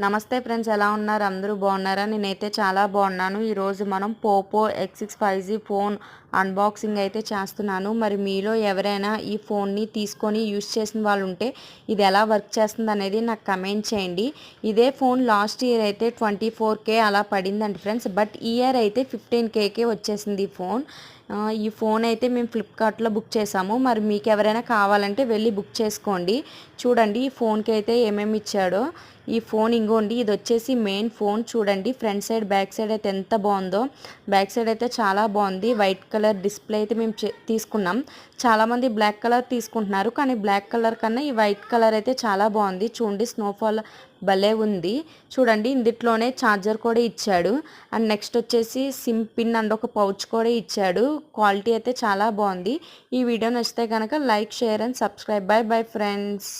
నమస్తే ఫ్రెండ్స్, ఎలా ఉన్నారు? అందరూ బాగున్నారా? నేనైతే చాలా బాగున్నాను. ఈరోజు మనం Poco X6 5G phone unboxing అయితే చేస్తున్నాను. మరి మీలో ఎవరైనా ఈ ఫోన్ని తీసుకొని యూస్ చేసిన వాళ్ళు ఉంటే ఇది ఎలా వర్క్ చేస్తుంది అనేది నాకు కమెంట్ చేయండి. ఇదే ఫోన్ లాస్ట్ ఇయర్ అయితే 24K అలా పడిందండి ఫ్రెండ్స్. బట్ ఈ ఇయర్ అయితే 15Kకే వచ్చేసింది ఈ ఫోన్. ఈ ఫోన్ అయితే మేము ఫ్లిప్కార్ట్లో బుక్ చేసాము. మరి మీకు ఎవరైనా కావాలంటే వెళ్ళి బుక్ చేసుకోండి. చూడండి ఈ ఫోన్కి అయితే ఏమేమి ఇచ్చాడో. ఈ ఫోన్ ఇంకోండి, ఇది వచ్చేసి మెయిన్ ఫోన్. చూడండి ఫ్రంట్ సైడ్ బ్యాక్ సైడ్ అయితే ఎంత బాగుందో. బ్యాక్ సైడ్ అయితే చాలా బాగుంది. వైట్ కలర్ డిస్ప్లే అయితే మేము తీసుకున్నాం. చాలామంది బ్లాక్ కలర్ తీసుకుంటున్నారు, కానీ బ్లాక్ కలర్ కన్నా ఈ వైట్ కలర్ అయితే చాలా బాగుంది. చూడండి స్నోఫాల్ భలే ఉంది. చూడండి ఇందులోనే ఛార్జర్ కూడా ఇచ్చాడు. అండ్ నెక్స్ట్ వచ్చేసి సిమ్ పిన్ అండ్ ఒక పౌచ్ కూడా ఇచ్చాడు. క్వాలిటీ అయితే చాలా బాగుంది. ఈ వీడియో నచ్చితే కనుక like, share and subscribe. By bye friends.